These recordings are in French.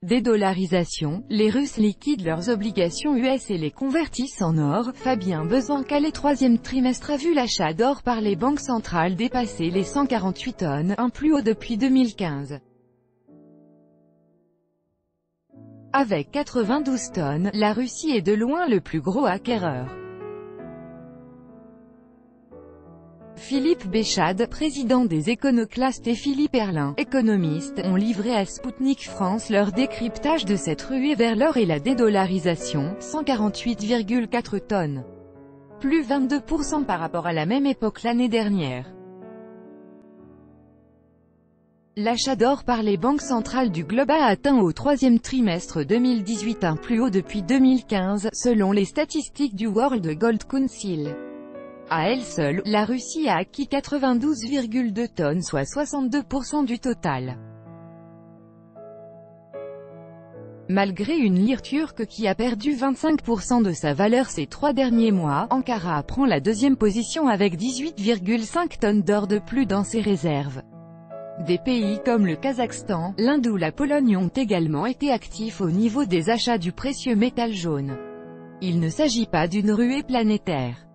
Dédollarisation, les Russes liquident leurs obligations US et les convertissent en or. Fabien Bezuinca. Le troisième trimestre a vu l'achat d'or par les banques centrales dépasser les 148 tonnes, un plus haut depuis 2015. Avec 92 tonnes, la Russie est de loin le plus gros acquéreur. Philippe Béchade, président des Éconoclastes, et Philippe Erlin, économiste, ont livré à Sputnik France leur décryptage de cette ruée vers l'or et la dédollarisation. 148,4 tonnes. Plus 22% par rapport à la même époque l'année dernière. L'achat d'or par les banques centrales du globe a atteint au troisième trimestre 2018 un plus haut depuis 2015, selon les statistiques du World Gold Council. À elle seule, la Russie a acquis 92,2 tonnes, soit 62% du total. Malgré une lire turque qui a perdu 25% de sa valeur ces 3 derniers mois, Ankara prend la deuxième position avec 18,5 tonnes d'or de plus dans ses réserves. Des pays comme le Kazakhstan, l'Inde ou la Pologne ont également été actifs au niveau des achats du précieux métal jaune. Il ne s'agit pas d'une ruée planétaire.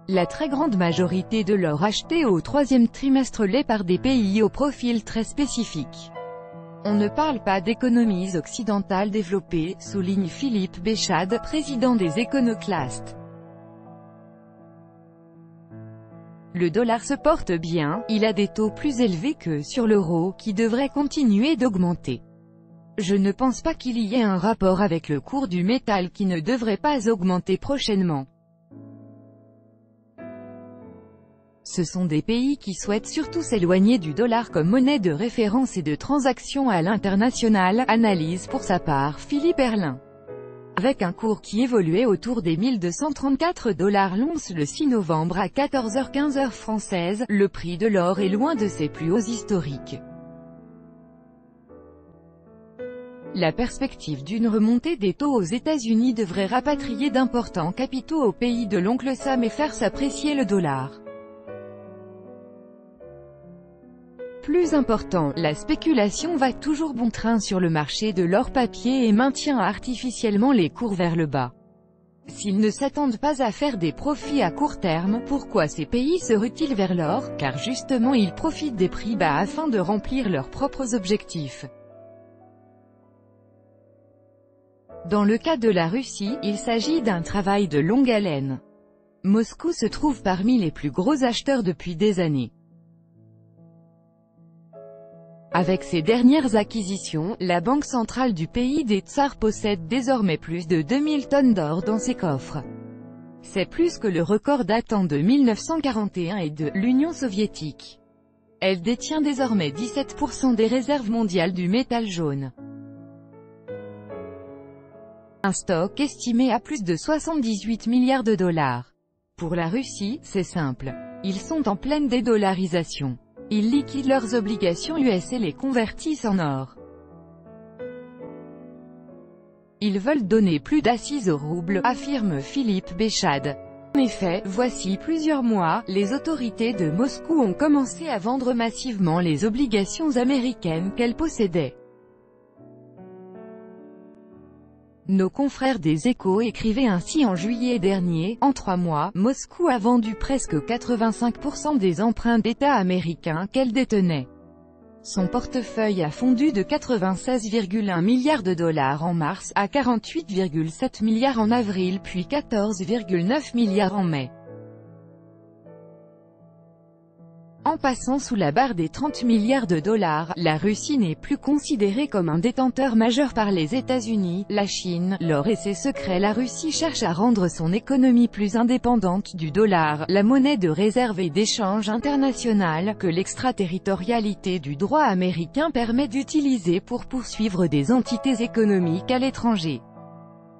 La très grande majorité de l'or acheté au troisième trimestre l'est par des pays au profil très spécifique. On ne parle pas d'économies occidentales développées, souligne Philippe Béchade, président des Éconoclastes. Le dollar se porte bien, il a des taux plus élevés que sur l'euro, qui devraient continuer d'augmenter. Je ne pense pas qu'il y ait un rapport avec le cours du métal qui ne devrait pas augmenter prochainement. Ce sont des pays qui souhaitent surtout s'éloigner du dollar comme monnaie de référence et de transaction à l'international, analyse pour sa part Philippe Erlin. Avec un cours qui évoluait autour des 1234 $ l'once le 6 novembre à 14h15 heure française, le prix de l'or est loin de ses plus hauts historiques. La perspective d'une remontée des taux aux États-Unis devrait rapatrier d'importants capitaux au pays de l'oncle Sam et faire s'apprécier le dollar. Plus important, la spéculation va toujours bon train sur le marché de l'or papier et maintient artificiellement les cours vers le bas. S'ils ne s'attendent pas à faire des profits à court terme, pourquoi ces pays se ruent-ils vers l'or? Car justement ils profitent des prix bas afin de remplir leurs propres objectifs. Dans le cas de la Russie, il s'agit d'un travail de longue haleine. Moscou se trouve parmi les plus gros acheteurs depuis des années. Avec ses dernières acquisitions, la banque centrale du pays des Tsars possède désormais plus de 2000 tonnes d'or dans ses coffres. C'est plus que le record datant de 1941 et de l'Union soviétique. Elle détient désormais 17% des réserves mondiales du métal jaune. Un stock estimé à plus de 78 milliards de dollars. Pour la Russie, c'est simple. Ils sont en pleine dédollarisation. Ils liquident leurs obligations US et les convertissent en or. Ils veulent donner plus d'assises au rouble, affirme Philippe Béchade. En effet, voici plusieurs mois, les autorités de Moscou ont commencé à vendre massivement les obligations américaines qu'elles possédaient. Nos confrères des Échos écrivaient ainsi en juillet dernier, en 3 mois, Moscou a vendu presque 85% des emprunts d'État américains qu'elle détenait. Son portefeuille a fondu de 96,1 milliards de dollars en mars, à 48,7 milliards en avril puis 14,9 milliards en mai. En passant sous la barre des 30 milliards de dollars, la Russie n'est plus considérée comme un détenteur majeur par les États-Unis, la Chine, l'or et ses secrets. La Russie cherche à rendre son économie plus indépendante du dollar, la monnaie de réserve et d'échange internationale, que l'extraterritorialité du droit américain permet d'utiliser pour poursuivre des entités économiques à l'étranger.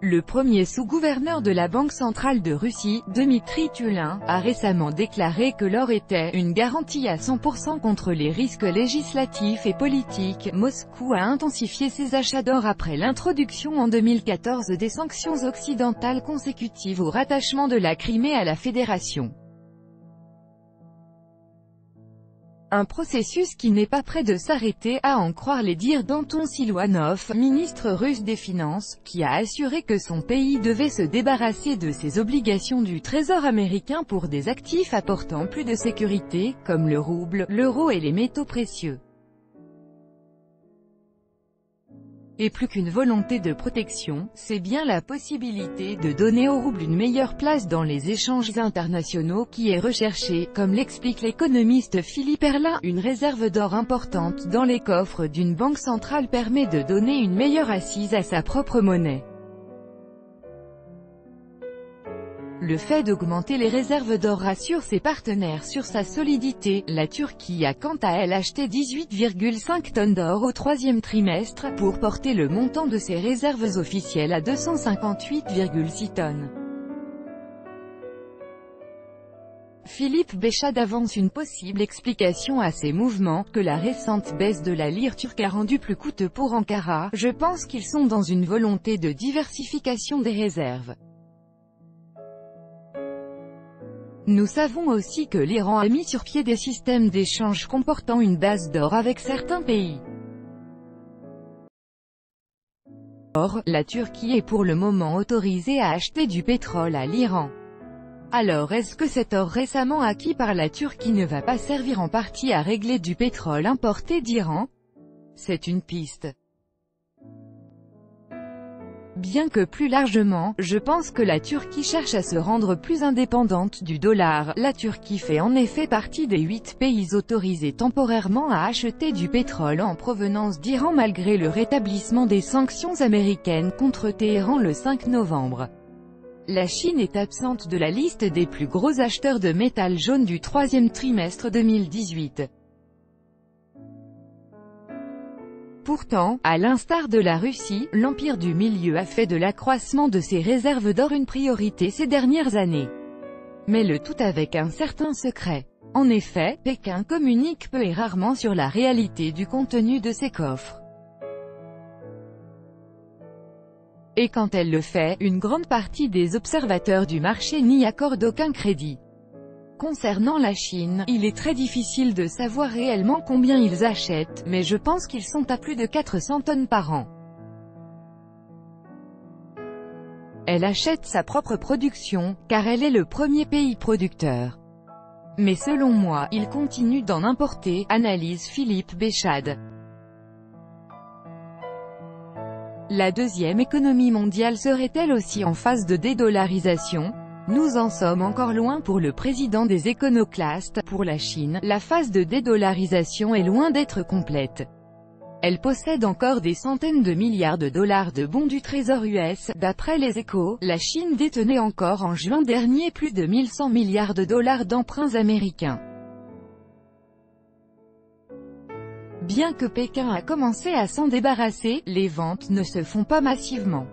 Le premier sous-gouverneur de la Banque centrale de Russie, Dmitry Tulin, a récemment déclaré que l'or était « une garantie à 100% contre les risques législatifs et politiques ». Moscou a intensifié ses achats d'or après l'introduction en 2014 des sanctions occidentales consécutives au rattachement de la Crimée à la Fédération. Un processus qui n'est pas près de s'arrêter, à en croire les dires d'Anton Siluanov, ministre russe des Finances, qui a assuré que son pays devait se débarrasser de ses obligations du Trésor américain pour des actifs apportant plus de sécurité, comme le rouble, l'euro et les métaux précieux. Et plus qu'une volonté de protection, c'est bien la possibilité de donner au rouble une meilleure place dans les échanges internationaux qui est recherchée, comme l'explique l'économiste Philippe Erlin. Une réserve d'or importante dans les coffres d'une banque centrale permet de donner une meilleure assise à sa propre monnaie. Le fait d'augmenter les réserves d'or rassure ses partenaires sur sa solidité. La Turquie a quant à elle acheté 18,5 tonnes d'or au troisième trimestre, pour porter le montant de ses réserves officielles à 258,6 tonnes. Philippe Béchade avance une possible explication à ces mouvements, que la récente baisse de la lire turque a rendu plus coûteux pour Ankara. Je pense qu'ils sont dans une volonté de diversification des réserves. Nous savons aussi que l'Iran a mis sur pied des systèmes d'échange comportant une base d'or avec certains pays. Or, la Turquie est pour le moment autorisée à acheter du pétrole à l'Iran. Alors est-ce que cet or récemment acquis par la Turquie ne va pas servir en partie à régler du pétrole importé d'Iran? C'est une piste. Bien que plus largement, je pense que la Turquie cherche à se rendre plus indépendante du dollar. La Turquie fait en effet partie des 8 pays autorisés temporairement à acheter du pétrole en provenance d'Iran malgré le rétablissement des sanctions américaines contre Téhéran le 5 novembre. La Chine est absente de la liste des plus gros acheteurs de métal jaune du troisième trimestre 2018. Pourtant, à l'instar de la Russie, l'Empire du Milieu a fait de l'accroissement de ses réserves d'or une priorité ces dernières années. Mais le tout avec un certain secret. En effet, Pékin communique peu et rarement sur la réalité du contenu de ses coffres. Et quand elle le fait, une grande partie des observateurs du marché n'y accordent aucun crédit. Concernant la Chine, il est très difficile de savoir réellement combien ils achètent, mais je pense qu'ils sont à plus de 400 tonnes par an. Elle achète sa propre production, car elle est le premier pays producteur. Mais selon moi, il continue d'en importer, analyse Philippe Béchade. La deuxième économie mondiale serait-elle aussi en phase de dédollarisation? Nous en sommes encore loin pour le président des éconoclastes. Pour la Chine, la phase de dédollarisation est loin d'être complète. Elle possède encore des centaines de milliards de dollars de bons du Trésor US. D'après les Échos, la Chine détenait encore en juin dernier plus de 1100 milliards de dollars d'emprunts américains. Bien que Pékin a commencé à s'en débarrasser, les ventes ne se font pas massivement.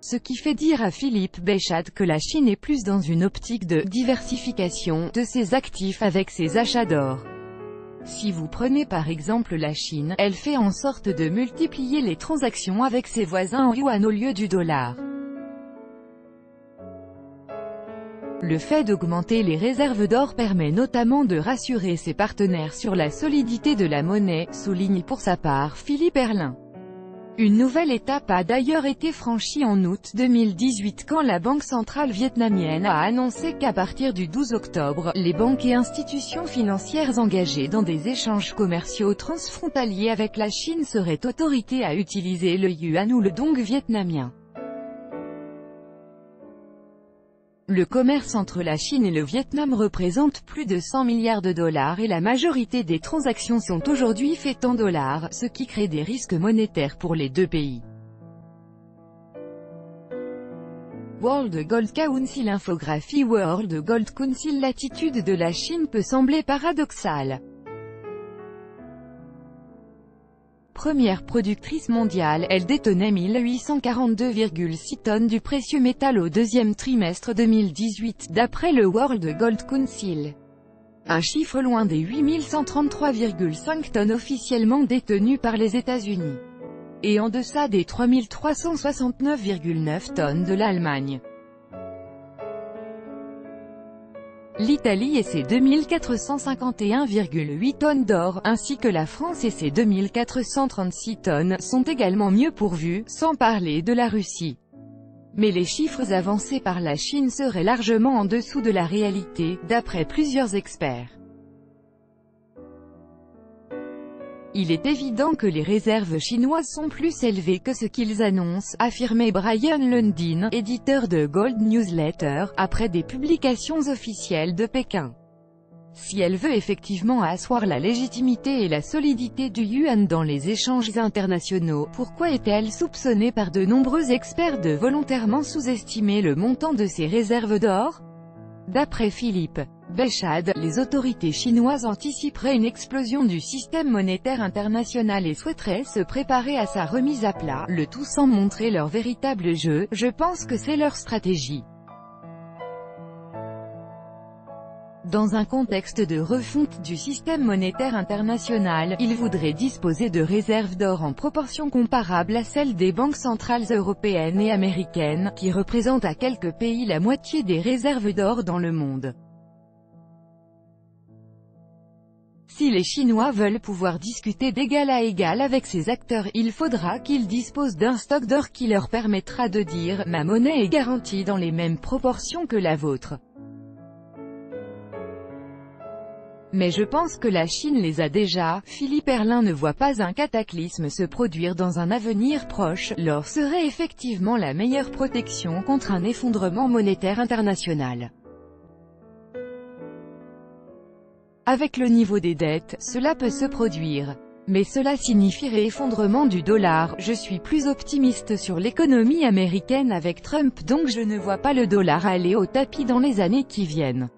Ce qui fait dire à Philippe Béchade que la Chine est plus dans une optique de diversification de ses actifs avec ses achats d'or. Si vous prenez par exemple la Chine, elle fait en sorte de multiplier les transactions avec ses voisins en yuan au lieu du dollar. Le fait d'augmenter les réserves d'or permet notamment de rassurer ses partenaires sur la solidité de la monnaie, souligne pour sa part Philippe Erlin. Une nouvelle étape a d'ailleurs été franchie en août 2018 quand la Banque centrale vietnamienne a annoncé qu'à partir du 12 octobre, les banques et institutions financières engagées dans des échanges commerciaux transfrontaliers avec la Chine seraient autorisées à utiliser le yuan ou le dong vietnamien. Le commerce entre la Chine et le Vietnam représente plus de 100 milliards de dollars et la majorité des transactions sont aujourd'hui faites en dollars, ce qui crée des risques monétaires pour les deux pays. World Gold Council Infographie World Gold Council. L'attitude de la Chine peut sembler paradoxale. Première productrice mondiale, elle détenait 1842,6 tonnes du précieux métal au deuxième trimestre 2018, d'après le World Gold Council. Un chiffre loin des 8133,5 tonnes officiellement détenues par les États-Unis. Et en deçà des 3369,9 tonnes de l'Allemagne. l'Italie et ses 2451,8 tonnes d'or, ainsi que la France et ses 2436 tonnes, sont également mieux pourvus, sans parler de la Russie. Mais les chiffres avancés par la Chine seraient largement en dessous de la réalité, d'après plusieurs experts. Il est évident que les réserves chinoises sont plus élevées que ce qu'ils annoncent, affirmait Brian Lundin, éditeur de Gold Newsletter, après des publications officielles de Pékin. Si elle veut effectivement asseoir la légitimité et la solidité du yuan dans les échanges internationaux, pourquoi est-elle soupçonnée par de nombreux experts de volontairement sous-estimer le montant de ses réserves d'or? D'après Philippe Béchade, les autorités chinoises anticiperaient une explosion du système monétaire international et souhaiteraient se préparer à sa remise à plat, le tout sans montrer leur véritable jeu. Je pense que c'est leur stratégie. Dans un contexte de refonte du système monétaire international, ils voudraient disposer de réserves d'or en proportion comparable à celles des banques centrales européennes et américaines, qui représentent à quelques pays la moitié des réserves d'or dans le monde. Si les Chinois veulent pouvoir discuter d'égal à égal avec ces acteurs, il faudra qu'ils disposent d'un stock d'or qui leur permettra de dire « ma monnaie est garantie dans les mêmes proportions que la vôtre ». Mais je pense que la Chine les a déjà. Philippe Erlin ne voit pas un cataclysme se produire dans un avenir proche. L'or serait effectivement la meilleure protection contre un effondrement monétaire international. Avec le niveau des dettes, cela peut se produire. Mais cela signifierait effondrement du dollar. Je suis plus optimiste sur l'économie américaine avec Trump, donc je ne vois pas le dollar aller au tapis dans les années qui viennent.